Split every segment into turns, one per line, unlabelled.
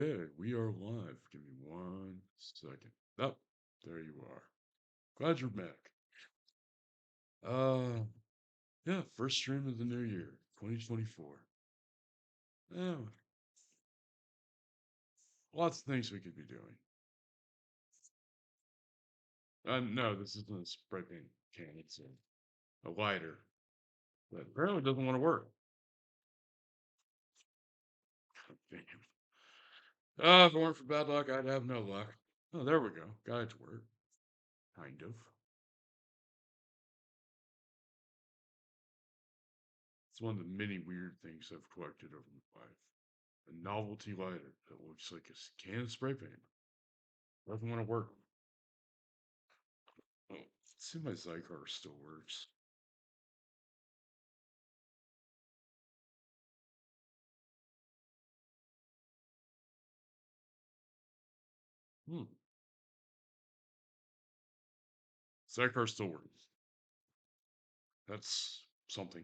Okay, we are live. Give me 1 second. Oh, there you are. Glad you're back. Uh, yeah, first stream of the new year, 2024. Yeah, lots of things we could be doing. No, this isn't a spray paint can. It's a lighter that apparently doesn't want to work. Damn. If it weren't for bad luck, I'd have no luck. Oh, there we go. Got it to work. Kind of. It's one of the many weird things I've collected over my life. A novelty lighter that looks like a can of spray paint. Doesn't want to work. Oh, let's see if my Zycar still works. Hmm. Zycar still works. That's something.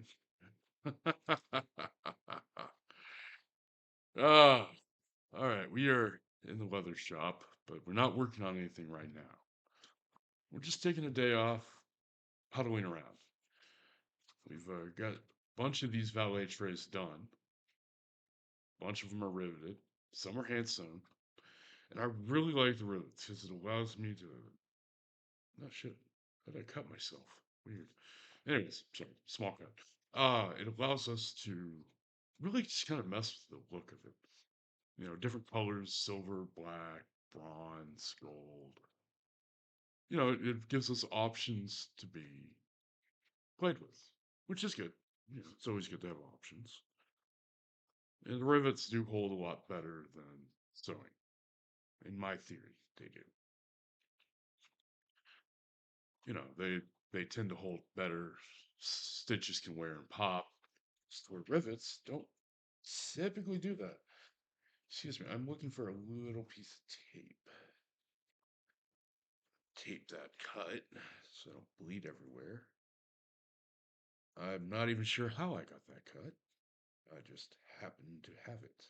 Ah, all right. We are in the leather shop, but we're not working on anything right now. We're just taking a day off, puddling around. We've got a bunch of these valet trays done. A bunch of them are riveted. Some are hand sewn. And I really like the rivets because it allows me to. Oh shit! How did I cut myself? Weird. Anyways, sorry, small cut. It allows us to really just kind of mess with the look of it. Different colors: silver, black, bronze, gold. It gives us options to be played with, which is good. It's always good to have options. And the rivets do hold a lot better than sewing, in my theory. They do. They tend to hold better. Stitches can wear and pop. Store rivets don't typically do that. Excuse me, I'm looking for a little piece of tape. Tape that cut so I don't bleed everywhere. I'm not even sure how I got that cut. I just happened to have it.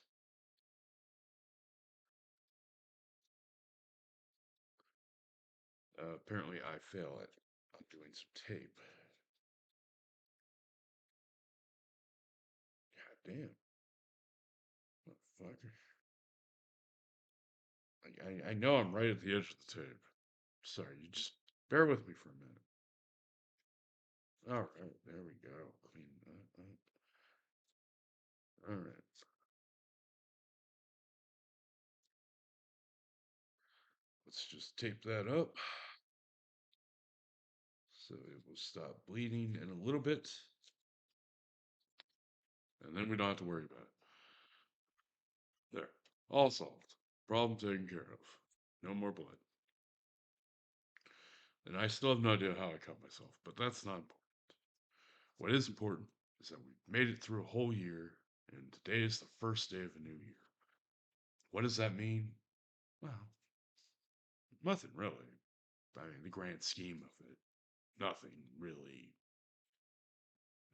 Apparently, I fail at undoing some tape. God damn, motherfucker. I know I'm right at the edge of the tape. Sorry, you just bear with me for a minute. All right, there we go. Clean that up. All right. Let's just tape that up so it will stop bleeding in a little bit, and then we don't have to worry about it. There, all solved. Problem taken care of. No more blood. And I still have no idea how I cut myself, but that's not important. What is important is that we made it through a whole year, and today is the first day of a new year. What does that mean? Well, nothing really. I mean, the grand scheme of it, nothing really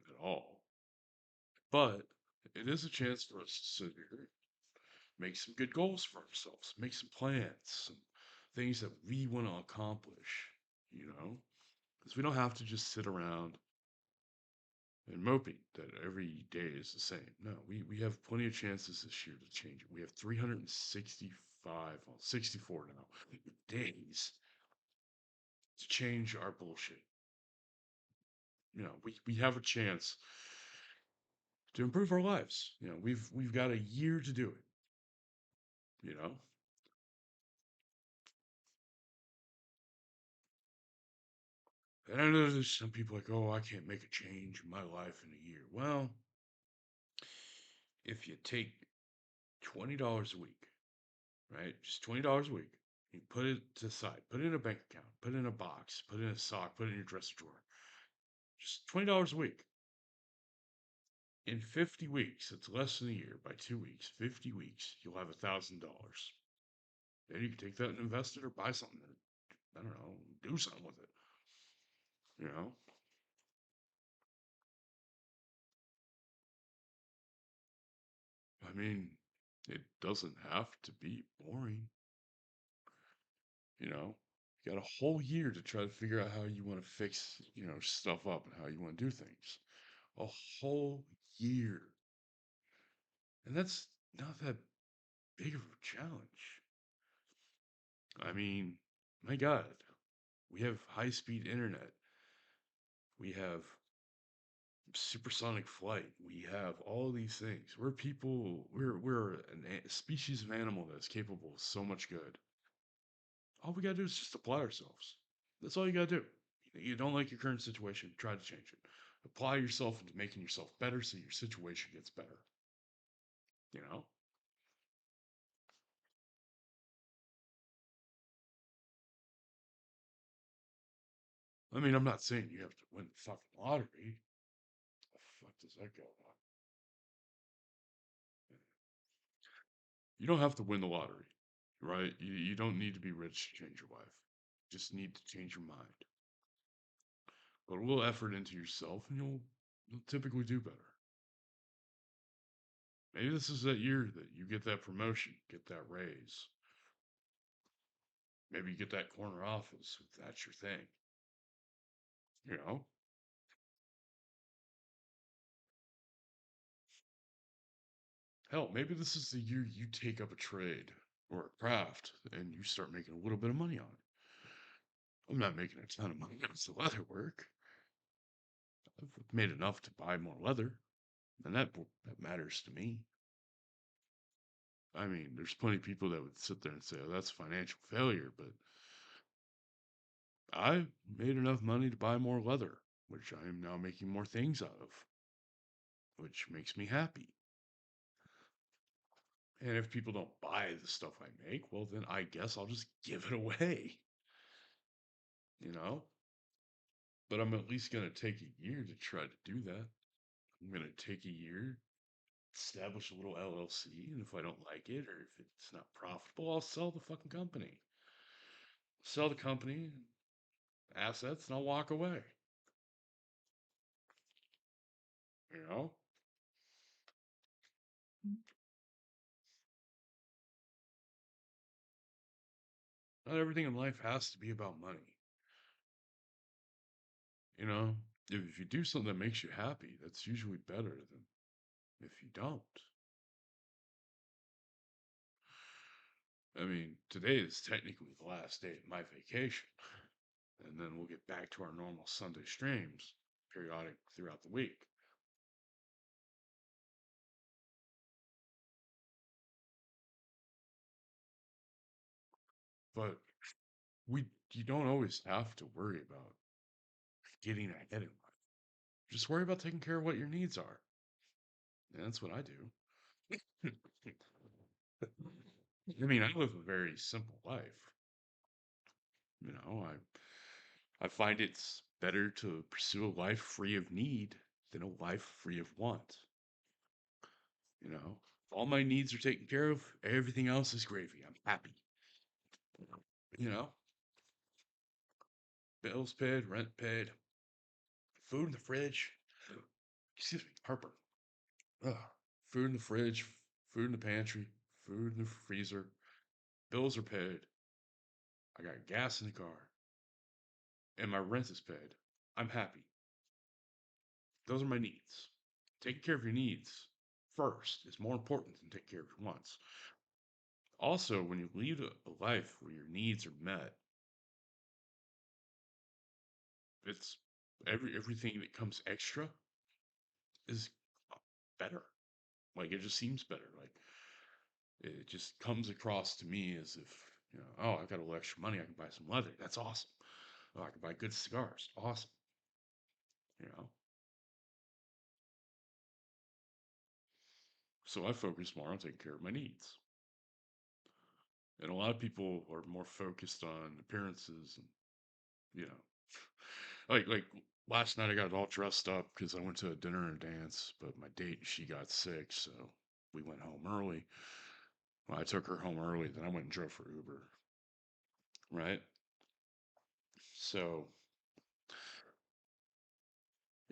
at all. But it is a chance for us to sit here, make some good goals for ourselves, make some plans, some things that we want to accomplish, you know? Because we don't have to just sit around and moping that every day is the same. No, we have plenty of chances this year to change it. We have 365, well, 64 now, days to change our bullshit. We have a chance to improve our lives. We've got a year to do it, you know? And I know there's some people like, oh, I can't make a change in my life in a year. Well, if you take $20 a week, right? Just $20 a week, you put it to the side, put it in a bank account, put it in a box, put it in a sock, put it in your dresser drawer. Just $20 a week. In 50 weeks, it's less than a year, by 2 weeks, 50 weeks, you'll have $1,000. Then you can take that and invest it or buy something. I don't know, do something with it. You know? I mean, It doesn't have to be boring, you know? You got a whole year to try to figure out how you want to fix, stuff up and how you want to do things. A whole year. And that's not that big of a challenge. I mean, my God, we have high speed internet. We have supersonic flight. We have all these things. We're people, we're a species of animal that's capable of so much good. All we gotta do is just apply ourselves. That's all you gotta do. You don't like your current situation, try to change it. Apply yourself into making yourself better so your situation gets better. You know? I mean, I'm not saying you have to win the fucking lottery. The fuck does that go on? You don't have to win the lottery, right? You don't need to be rich to change your life. You just need to change your mind. Put a little effort into yourself and you'll typically do better. Maybe this is that year that you get that promotion, get that raise. Maybe you get that corner office if that's your thing. You know? Hell, maybe this is the year you take up a trade or a craft and you start making a little bit of money on it. I'm not making a ton of money on the leather work. I've made enough to buy more leather, and that matters to me. I mean, there's plenty of people that would sit there and say, "Oh, that's financial failure," but I made enough money to buy more leather, which I am now making more things out of, which makes me happy. And if people don't buy the stuff I make, well, then I guess I'll just give it away, you know? But I'm at least going to take a year to try to do that. I'm going to take a year, establish a little LLC, and if I don't like it or if it's not profitable, I'll sell the fucking company. Sell the company, assets, and I'll walk away, you know? Not everything in life has to be about money, you know? If you do something that makes you happy, that's usually better than if you don't. I mean, today is technically the last day of my vacation, and then we'll get back to our normal Sunday streams periodic throughout the week. But you don't always have to worry about getting ahead in life. Just worry about taking care of what your needs are. And that's what I do. I mean, I live a very simple life. You know, I find it's better to pursue a life free of need than a life free of want. You know, if all my needs are taken care of, everything else is gravy. I'm happy. You know, bills paid, rent paid, food in the fridge. Excuse me, heartburn. Ugh. Food in the fridge, food in the pantry, food in the freezer. Bills are paid. I got gas in the car, and my rent is paid. I'm happy. Those are my needs. Taking care of your needs first is more important than taking care of your wants. Also, when you lead a life where your needs are met, it's everything that comes extra is better. Like it just seems better. Like it just comes across to me as if, oh, I got a little extra money, I can buy some leather. That's awesome. Oh, I can buy good cigars. Awesome. You know. So I focus more on taking care of my needs. And a lot of people are more focused on appearances and, you know, like last night I got all dressed up because I went to a dinner and a dance, but my date, she got sick, so we went home early. Well, I took her home early, then I went and drove for Uber, right? So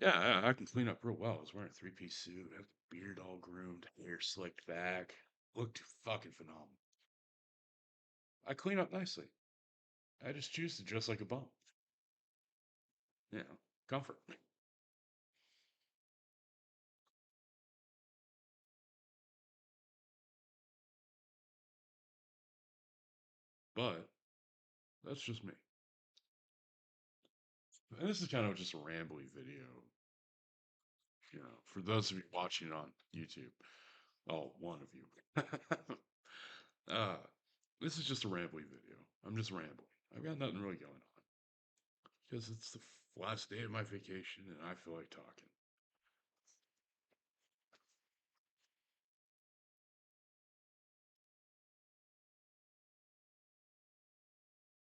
yeah, I can clean up real well. I was wearing a three-piece suit, I have the beard all groomed, hair slicked back. looked fucking phenomenal. I clean up nicely. I just choose to dress like a bum. You know, comfort. But that's just me. And this is kind of just a rambly video, for those of you watching on YouTube. Oh, one of you. uh, this is just a rambly video. I'm just rambling. I've got nothing really going on because it's the last day of my vacation and I feel like talking.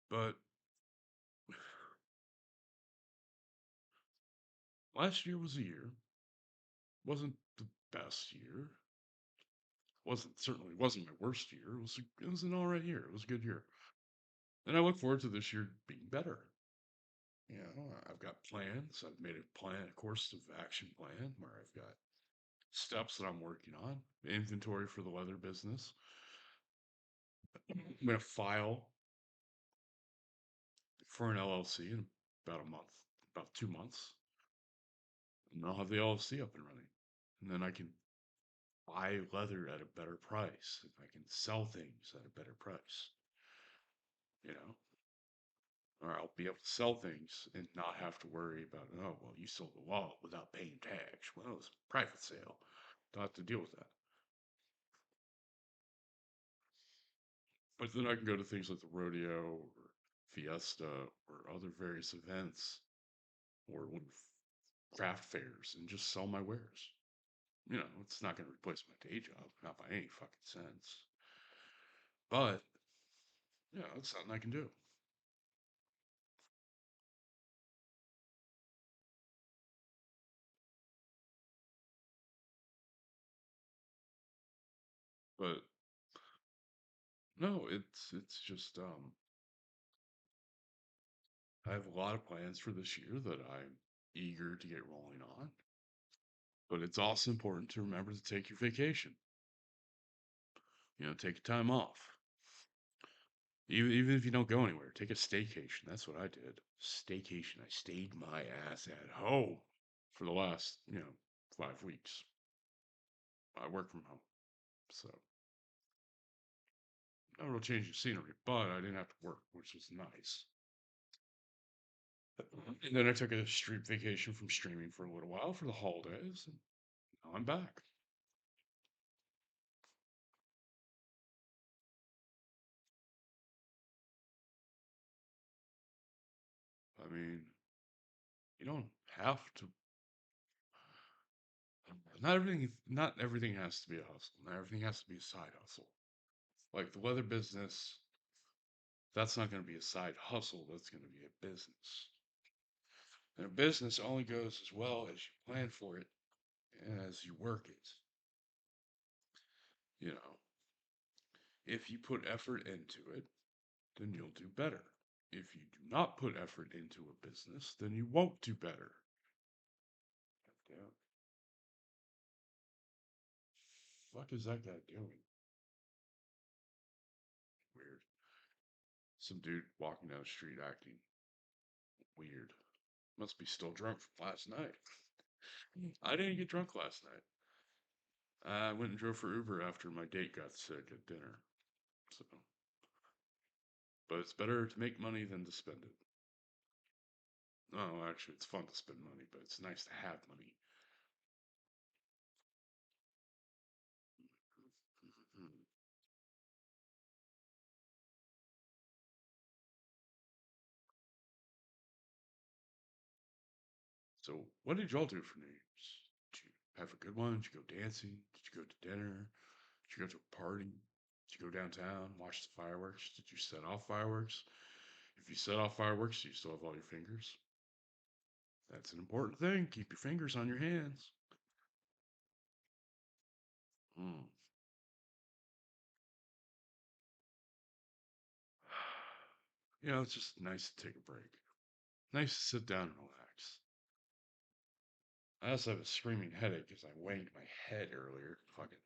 But last year was a year. Wasn't the best year. Wasn't my worst year. It was an all right year. It was a good year. And I look forward to this year being better. I've got plans. I've made a course of action plan where I've got steps that I'm working on, inventory for the leather business. I'm going to file for an LLC in about a month, about 2 months, and I'll have the LLC up and running. And then I can buy leather at a better price. And I can sell things at a better price, you know, or I'll be able to sell things and not have to worry about, oh, well, you sold the wall without paying tax. Well, it was a private sale. Don't have to deal with that. But then I can go to things like the rodeo or Fiesta or other various events or craft fairs and just sell my wares. It's not going to replace my day job, not by any fucking sense. But, it's something I can do. But no, it's just I have a lot of plans for this year that I'm eager to get rolling on. But it's also important to remember to take your vacation. Take your time off. Even if you don't go anywhere, take a staycation. That's what I did. Staycation. I stayed my ass at home for the last, 5 weeks. I work from home. So, no real change of scenery, but I didn't have to work, which was nice. And then I took a stream vacation from streaming for a little while for the holidays, and now I'm back. I mean, you don't have to. Not everything has to be a hustle. Not everything has to be a side hustle. Like the leather business, that's not going to be a side hustle. That's going to be a business. And a business only goes as well as you plan for it and as you work it. You know, if you put effort into it, then you'll do better. If you do not put effort into a business, then you won't do better. Yeah. Fuck is that guy doing? Weird. Some dude walking down the street acting weird. Must be still drunk from last night. I didn't get drunk last night. I went and drove for Uber after my date got sick at dinner. So, but it's better to make money than to spend it. Oh, actually, it's fun to spend money, but it's nice to have money. So, what did y'all do for New Year's? Did you have a good one? Did you go dancing? Did you go to dinner? Did you go to a party? Did you go downtown, watch the fireworks? Did you set off fireworks? If you set off fireworks, do you still have all your fingers? That's an important thing. Keep your fingers on your hands. Mm. It's just nice to take a break. Nice to sit down and relax. I also have a screaming headache because I wanged my head earlier. Fucking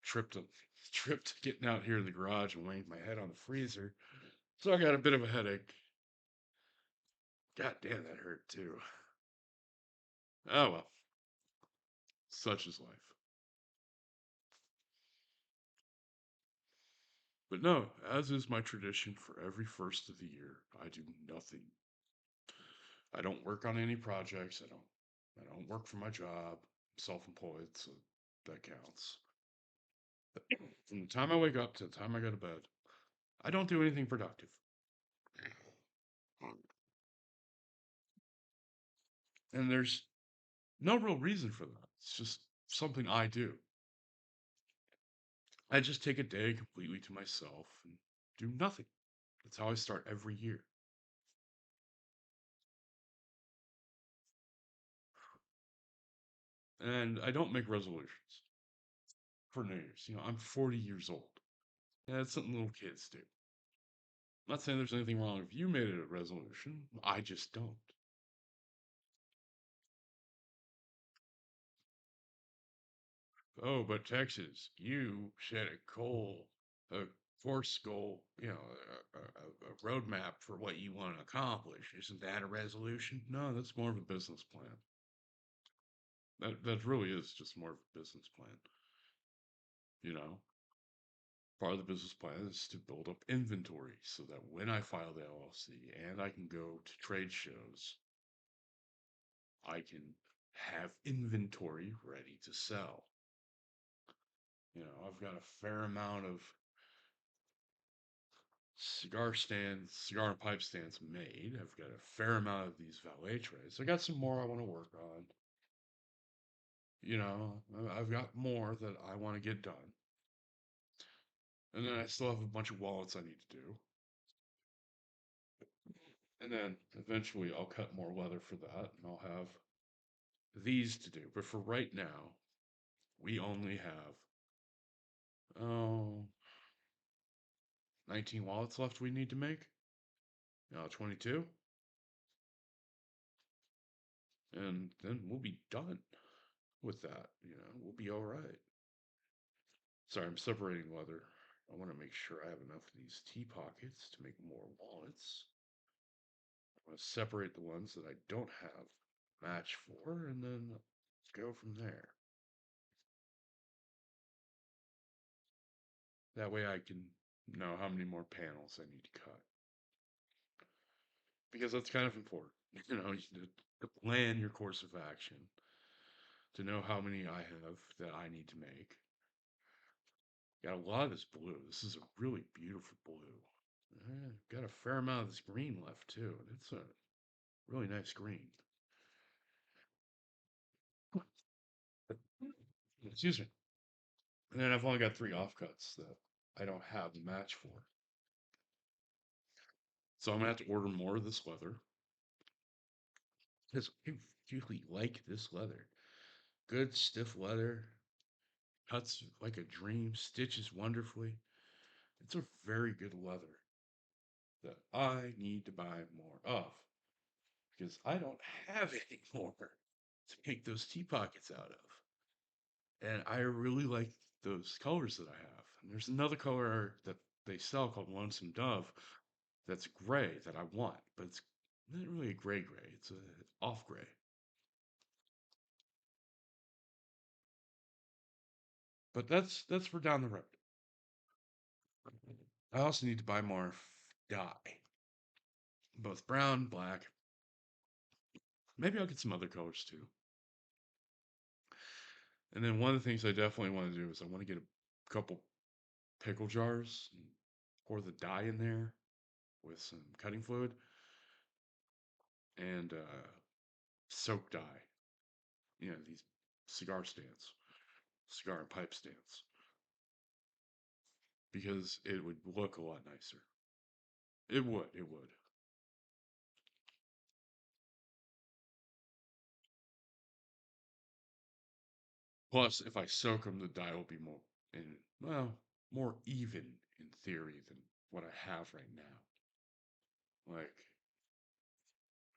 tripped tripped getting out here in the garage and laying my head on the freezer. So I got a bit of a headache. God damn, that hurt too. Oh well, such is life. But no, as is my tradition for every first of the year, I do nothing. I don't work on any projects. I don't work for my job. I'm self-employed, so that counts. From the time I wake up to the time I go to bed, I don't do anything productive. And there's no real reason for that. It's just something I do. I just take a day completely to myself and do nothing. That's how I start every year. And I don't make resolutions for New Year's. I'm 40 years old. Yeah, that's something little kids do. I'm not saying there's anything wrong if you made it a resolution. I just don't. Oh, but Texas, you set a course goal, a roadmap for what you want to accomplish. Isn't that a resolution? No, that's more of a business plan. That really is just more of a business plan. You know, part of the business plan is to build up inventory so that when I file the LLC and I can go to trade shows, I can have inventory ready to sell. I've got a fair amount of cigar and pipe stands made. I've got a fair amount of these valet trays. I got some more I want to work on. I've got more that I want to get done. And then I still have a bunch of wallets I need to do. And then eventually I'll cut more leather for that and I'll have these to do. But for right now, we only have, oh, 19 wallets left we need to make. 22. And then we'll be done with that. We'll be all right. Sorry, I'm separating leather. I want to make sure I have enough of these tea pockets to make more wallets. I want to separate the ones that I don't have match for and then go from there. That way I can know how many more panels I need to cut. Because that's kind of important. To plan your course of action, to know how many I have that I need to make. Got a lot of this blue. This is a really beautiful blue. Got a fair amount of this green left too. It's a really nice green. Excuse me. And then I've only got 3 offcuts that I don't have the match for. So I'm gonna have to order more of this leather. Because I really like this leather. Good stiff leather. Cuts like a dream. Stitches wonderfully. It's a very good leather that I need to buy more of. Because I don't have any more to make those tea pockets out of. And I really like those colors that I have. And there's another color that they sell called Lonesome Dove that's gray that I want, but it's not really a gray gray. It's a off gray. But that's for down the road. I also need to buy more dye, both brown, black. Maybe I'll get some other colors too. And then one of the things I definitely want to do is I want to get a couple pickle jars and pour the dye in there with some cutting fluid and soak dye. These cigar stands, cigar and pipe stands, because it would look a lot nicer. It would, it would. Plus, if I soak them, the dye will be more even in theory than what I have right now. Like,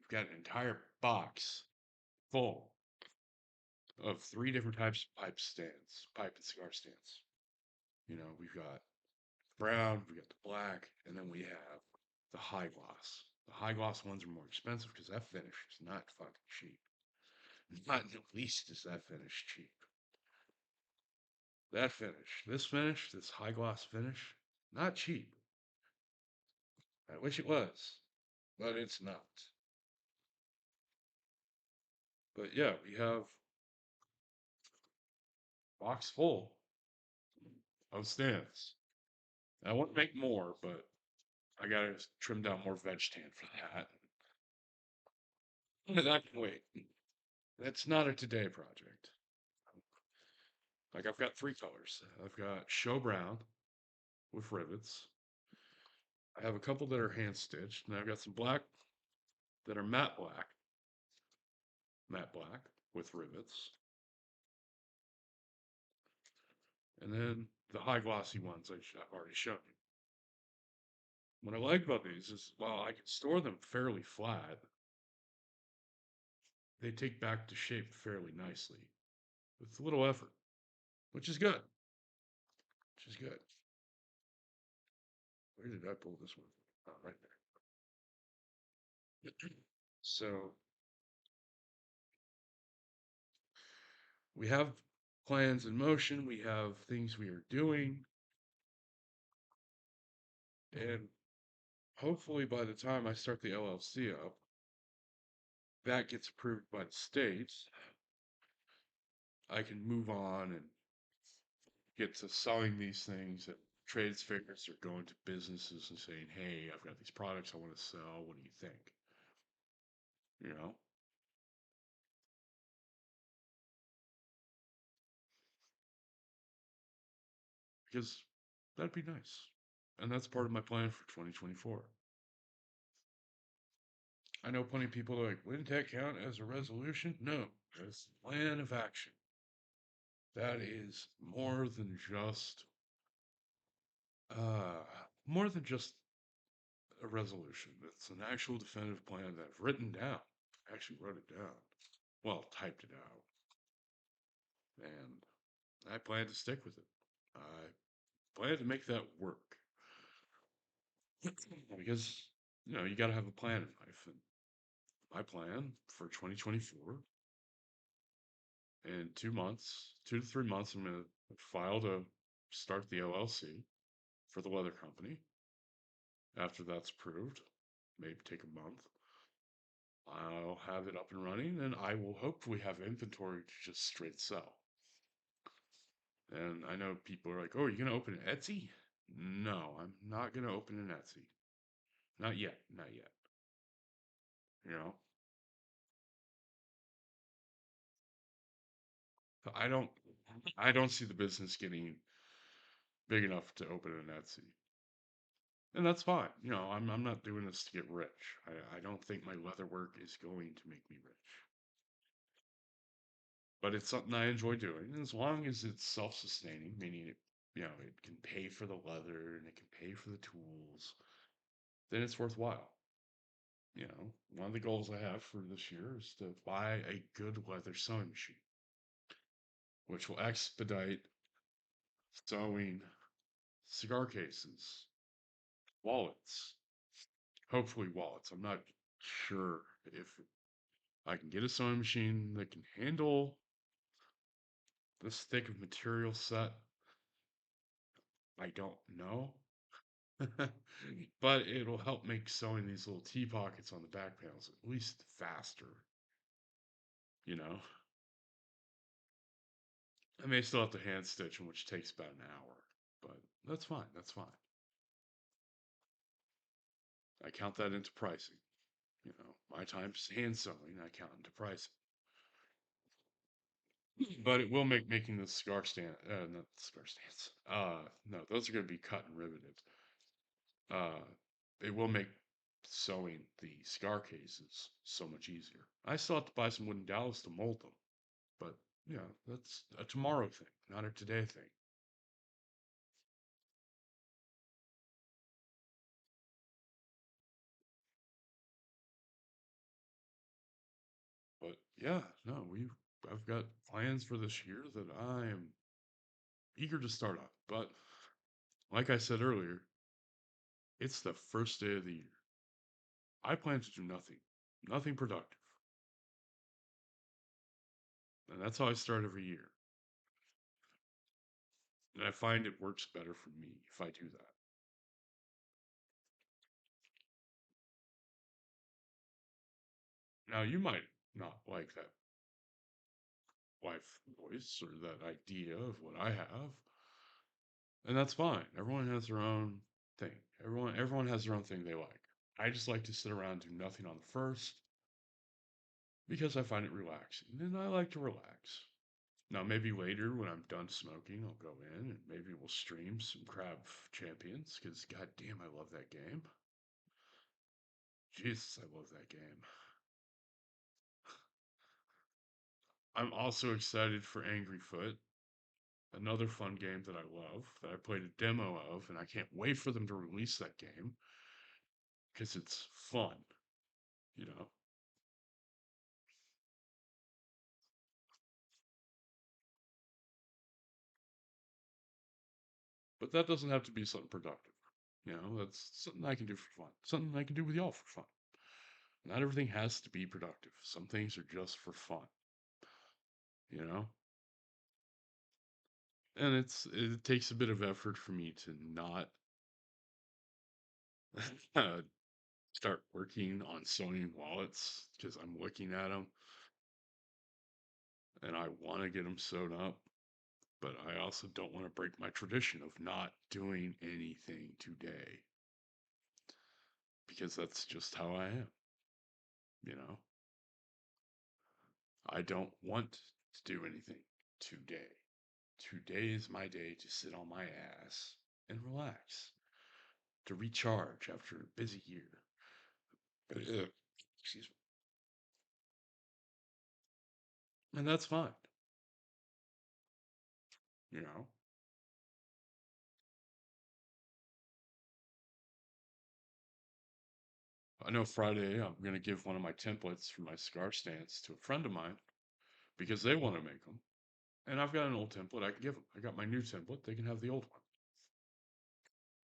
I've got an entire box full of 3 different types of pipe stands, pipe and cigar stands. We've got brown, we got the black, and then we have the high gloss. The high gloss ones are more expensive because that finish is not fucking cheap. Not in the least is that finish cheap. This finish, this high gloss finish, not cheap. I wish it was, but it's not. But yeah, we have box full of stands. I want to make more, but I gotta trim down more veg tan for that. That can wait. That's not a today project. Like I've got three colors. I've got show brown with rivets. I have a couple that are hand stitched, and I've got some black that are matte black with rivets, and then the high glossy ones I've already shown you. What I like about these is while I can store them fairly flat, they take back to shape fairly nicely with little effort, which is good. Which is good. Where did I pull this one? Oh, right there. So we have plans in motion, we have things we are doing, and hopefully by the time I start the LLC up, that gets approved by the states, I can move on and get to selling these things at trades fairs or going to businesses and saying, hey, I've got these products I want to sell. What do you think? You know, because that'd be nice. And that's part of my plan for 2024. I know plenty of people are like, wouldn't that count as a resolution? No, it's a plan of action. That is uh, more than just a resolution. It's an actual definitive plan that I've written down. I actually wrote it down. Well, typed it out. And I plan to stick with it. I plan to make that work. Because, you got to have a plan in life. And my plan for 2024, in 2 months, 2 to 3 months, I'm going to file to start the LLC for the leather company. After that's approved, maybe take a month, I'll have it up and running and I will hopefully have inventory to just straight sell. And I know people are like, oh, are you going to open an Etsy? No, I'm not going to open an Etsy. Not yet. Not yet. You know, I don't, I don't see the business getting big enough to open an Etsy. And that's fine. I'm not doing this to get rich. I don't think my leather work is going to make me rich. But it's something I enjoy doing. And as long as it's self-sustaining, meaning it can pay for the leather and it can pay for the tools, then it's worthwhile. One of the goals I have for this year is to buy a good leather sewing machine, which will expedite sewing cigar cases, wallets, hopefully wallets. I'm not sure if I can get a sewing machine that can handle this thick of material set. I don't know. But it'll help make sewing these little T pockets on the back panels at least faster, you know? I may still have to hand stitch them, which takes about an hour, but that's fine. That's fine. I count that into pricing. My time's hand sewing, I count into pricing. But it will make making the scar stand, not the scar stands. No, those are going to be cut and riveted. Uh, it will make sewing the scar cases so much easier. I still have to buy some wooden dowels to mold them, but that's a tomorrow thing, not a today thing. But yeah, no, I've got plans for this year that I am eager to start on. But Like I said earlier, it's the first day of the year. I plan to do nothing, nothing productive. And that's how I start every year. And I find it works better for me if I do that. Now, you might not like that life voice or that idea of what I have, and that's fine. Everyone has their own thing. Everyone has their own thing they like. I just like to sit around and do nothing on the first because I find it relaxing, and I like to relax. Now, maybe later when I'm done smoking, I'll go in and maybe we'll stream some Crab Champions because goddamn, I love that game. Jesus, I love that game. I'm also excited for Angry Foot, another fun game that I love that I played a demo of, and I can't wait for them to release that game because it's fun, you know. But that doesn't have to be something productive. You know, that's something I can do for fun. Something I can do with y'all for fun. Not everything has to be productive. Some things are just for fun, you know? And it takes a bit of effort for me to not uh, start working on sewing wallets because I'm looking at them and I want to get them sewn up, but I also don't want to break my tradition of not doing anything today because that's just how I am, you know? I don't want to do anything today. Today is my day to sit on my ass and relax, to recharge after a busy year. Excuse me. And that's fine, you know? I know Friday I'm going to give one of my templates for my scar stance to a friend of mine because they want to make them. And I've got an old template I can give them. I got my new template. They can have the old one.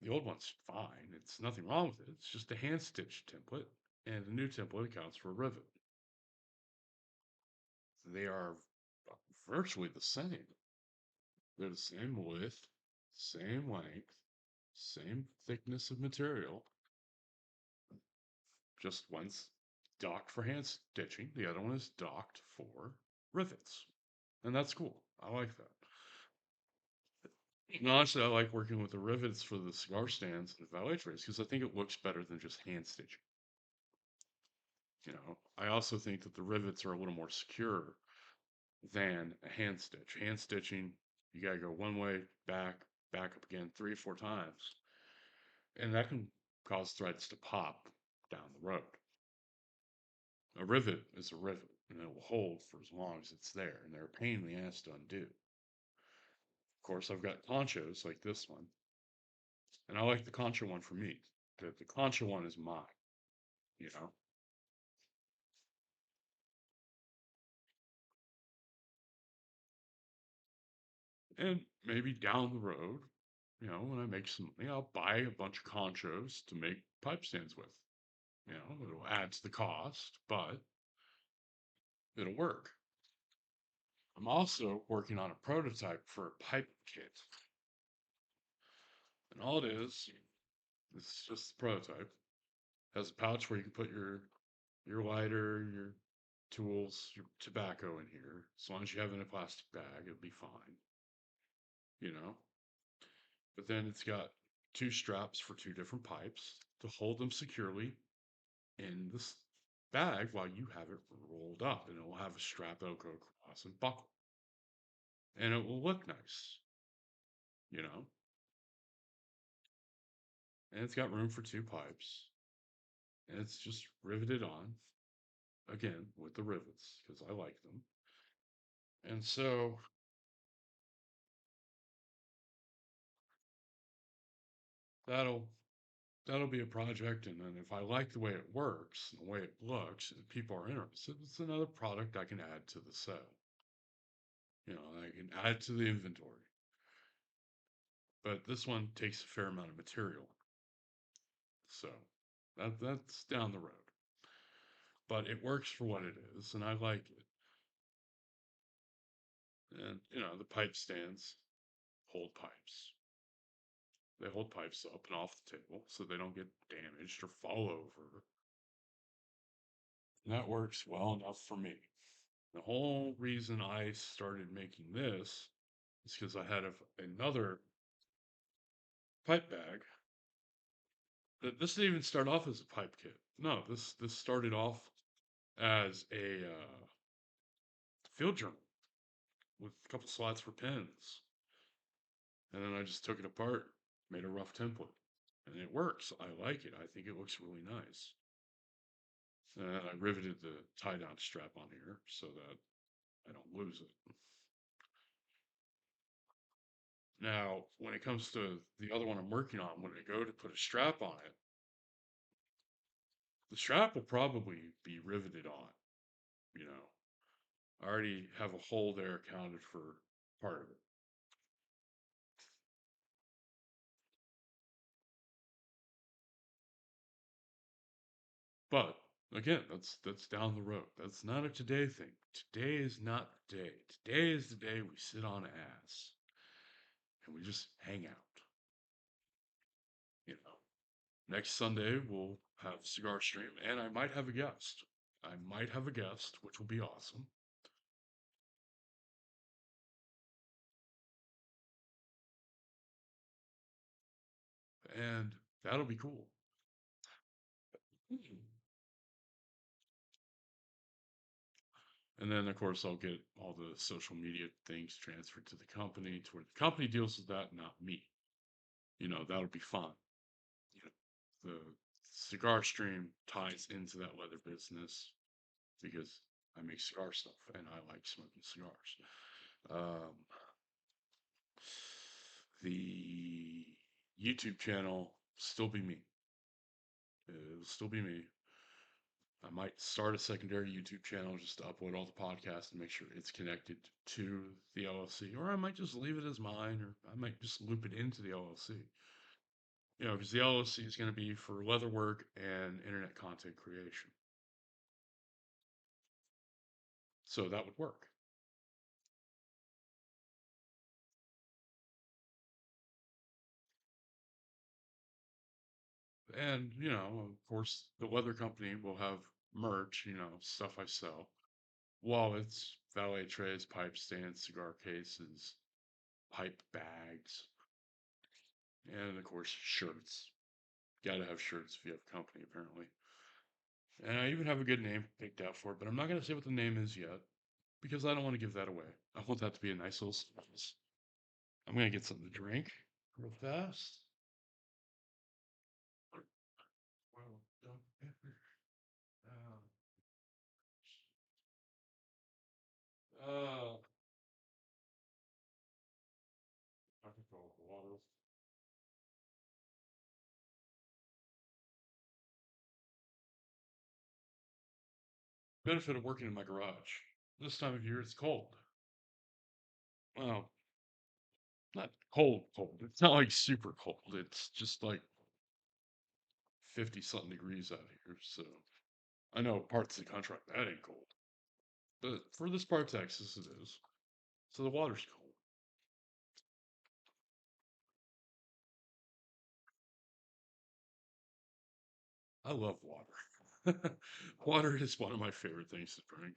The old one's fine. It's nothing wrong with it. It's just a hand stitched template. And the new template accounts for a rivet. They are virtually the same. They're the same width, same length, same thickness of material. Just one's docked for hand stitching, the other one is docked for rivets. And that's cool. I like that. And honestly, I like working with the rivets for the cigar stands and valet trays because I think it looks better than just hand stitching. You know, I also think that the rivets are a little more secure than a hand stitch. Hand stitching, you gotta go one way, back up again 3 or 4 times, and that can cause threads to pop down the road. A rivet is a rivet, and it will hold for as long as it's there, and they're a pain in the ass to undo. Of course, I've got conchos like this one, and I like the concho one for me. The concho one is mine, you know? And maybe down the road, you know, when I make some money, I'll buy a bunch of conchos to make pipe stands with. You know, it'll add to the cost, but it'll work. I'm also working on a prototype for a pipe kit. And all it is, it's just a prototype. It has a pouch where you can put your lighter, your tools, your tobacco in here. As long as you have it in a plastic bag, it'll be fine. You know? But then it's got two straps for two different pipes to hold them securely in this bag while you have it rolled up. And it will have a strap that'll go across and buckle. And it will look nice, you know? And it's got room for two pipes. And it's just riveted on, again, with the rivets, because I like them. And so that'll that'll be a project, and then if I like the way it works and the way it looks and people are interested, it's another product I can add to the set. You know, I can add to the inventory. but this one takes a fair amount of material. So that's down the road. But it works for what it is, and I like it. And the pipe stands hold pipes. They hold pipes up and off the table so they don't get damaged or fall over. And that works well enough for me. The whole reason I started making this is because I had another pipe bag. This didn't even start off as a pipe kit. No, this started off as a field journal with a couple slots for pens. And then I just took it apart, made a rough template. And it works. I like it. I think it looks really nice. And I riveted the tie-down strap on here so that I don't lose it. Now, when it comes to the other one I'm working on, when I go to put a strap on it, the strap will probably be riveted on. You know, I already have a hole there accounted for part of it. But again, that's down the road. That's not a today thing. Today is not the day. Today is the day we sit on ass and we just hang out. You know, next Sunday we'll have cigar stream, and I might have a guest. I might have a guest, which will be awesome. And that'll be cool. And then, of course, I'll get all the social media things transferred to the company to where the company deals with that, not me. That'll be fun. You know, the cigar stream ties into that leather business because I make cigar stuff and I like smoking cigars. Um, the YouTube channel still be me. It'll still be me. I might start a secondary YouTube channel just to upload all the podcasts and make sure it's connected to the LLC, or I might just leave it as mine, or I might just loop it into the LLC. Because the LLC is going to be for leather work and internet content creation. So that would work. And, of course, the leather company will have merch, stuff I sell, wallets, valet trays, pipe stands, cigar cases, pipe bags, and of course, shirts. Got to have shirts if you have a company, apparently. And I even have a good name picked out for it, but I'm not going to say what the name is yet because I don't want to give that away. I want that to be a nice little surprise. I'm going to get something to drink real fast. Well done, pepper. Uh, I can go with water. Benefit of working in my garage. This time of year, it's cold. Well, not cold, cold. It's not like super cold. It's just like 50 something degrees out here. So I know parts of the country like that ain't cold. But for this part of Texas, it is. So the water's cold. I love water. Water is one of my favorite things to drink.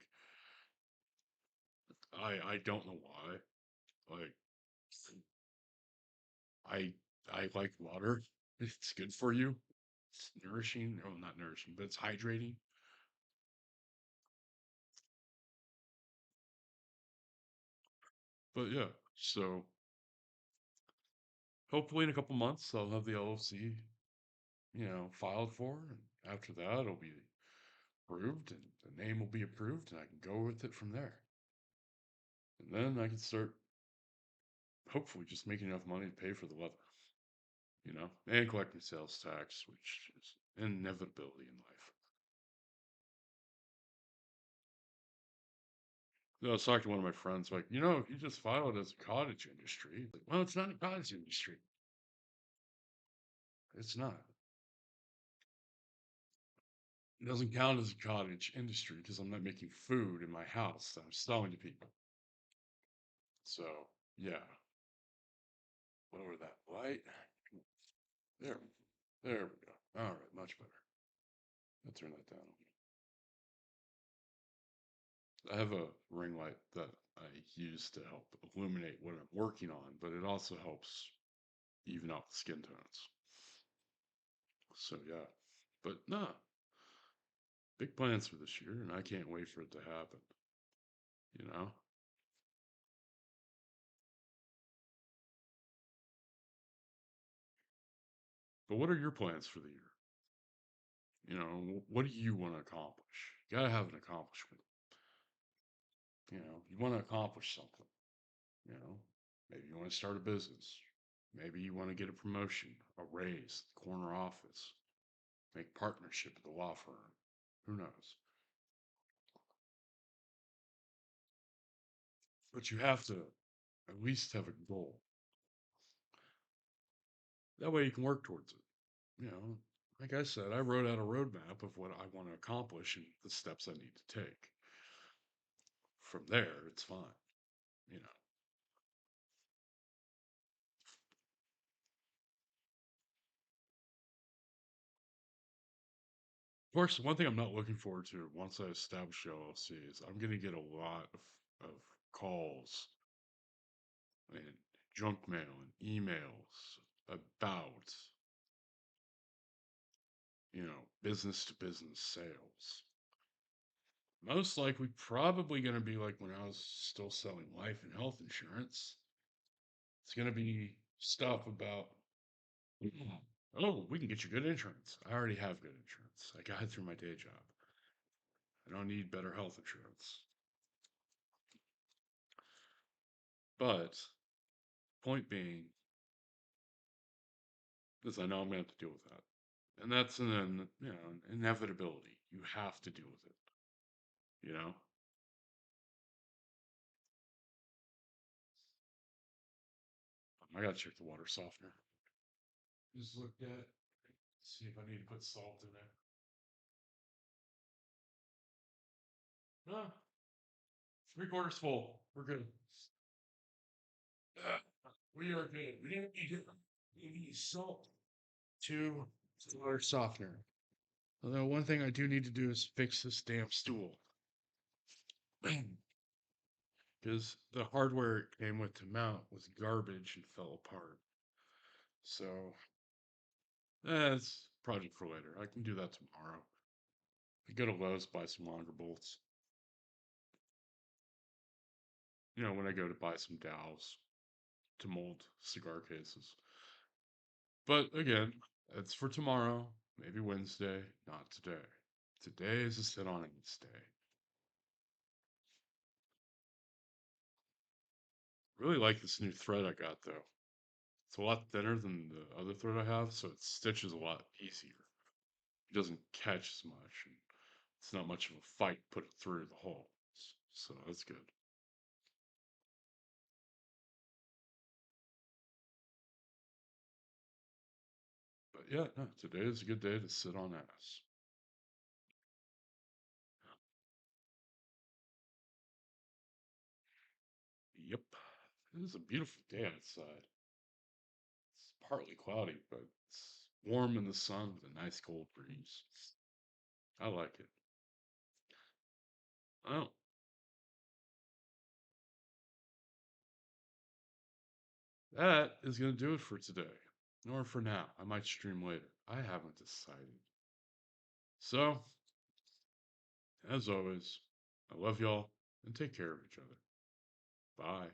I don't know why. Like I I like water. It's good for you. It's nourishing. Oh, not nourishing, but it's hydrating. But yeah, so hopefully in a couple months I'll have the LLC, filed for, and after that it'll be approved and the name will be approved and I can go with it from there. And then I can start hopefully just making enough money to pay for the leather, and collecting sales tax, which is an inevitability in life. I was talking to one of my friends, like, you just filed as a cottage industry. Like, well, it's not a cottage industry. It's not. It doesn't count as a cottage industry because I'm not making food in my house that I'm selling to people. So, yeah, lower that light. There, there we go. All right, much better. I'll turn that down. I have a ring light that I use to help illuminate what I'm working on, but it also helps even out the skin tones. So, yeah, but nah, big plans for this year, and I can't wait for it to happen, you know? But what are your plans for the year? You know, what do you want to accomplish? You gotta have an accomplishment. You know, you want to accomplish something. You know, maybe you want to start a business. Maybe you want to get a promotion, a raise, corner office, make partnership with the law firm. Who knows? But you have to at least have a goal. That way you can work towards it. You know, like I said, I wrote out a roadmap of what I want to accomplish and the steps I need to take. From there, it's fine. You know, of course, one thing I'm not looking forward to once I establish the LLC is I'm going to get a lot of calls and junk mail and emails about, business to business sales. Most likely, probably going to be like when I was still selling life and health insurance. It's going to be stuff about, oh, we can get you good insurance. I already have good insurance. I got it through my day job. I don't need better health insurance. But point being is I know I'm going to have to deal with that. And that's an inevitability. You have to deal with it, you know? I got to check the water softener. Just looked at it, see if I need to put salt in it. No, three-quarters full. We're good. We are good. We didn't need salt to the water softener. Although one thing I do need to do is fix this damn stool. Because the hardware it came with to mount was garbage and fell apart. So that's project for later. I can do that tomorrow. I go to Lowe's, buy some longer bolts. When I go to buy some dowels to mold cigar cases. But again, it's for tomorrow, maybe Wednesday, not today. Today is a sit on its day. Really like this new thread I got though. It's a lot thinner than the other thread I have, so it stitches a lot easier. It doesn't catch as much, and it's not much of a fight to put it through the hole. So that's good. But yeah, no, today is a good day to sit on ass. Yep. It is a beautiful day outside. It's partly cloudy, but it's warm in the sun with a nice cold breeze. I like it. Well, that is going to do it for today. Or for now. I might stream later. I haven't decided. So, as always, I love y'all and take care of each other. Bye.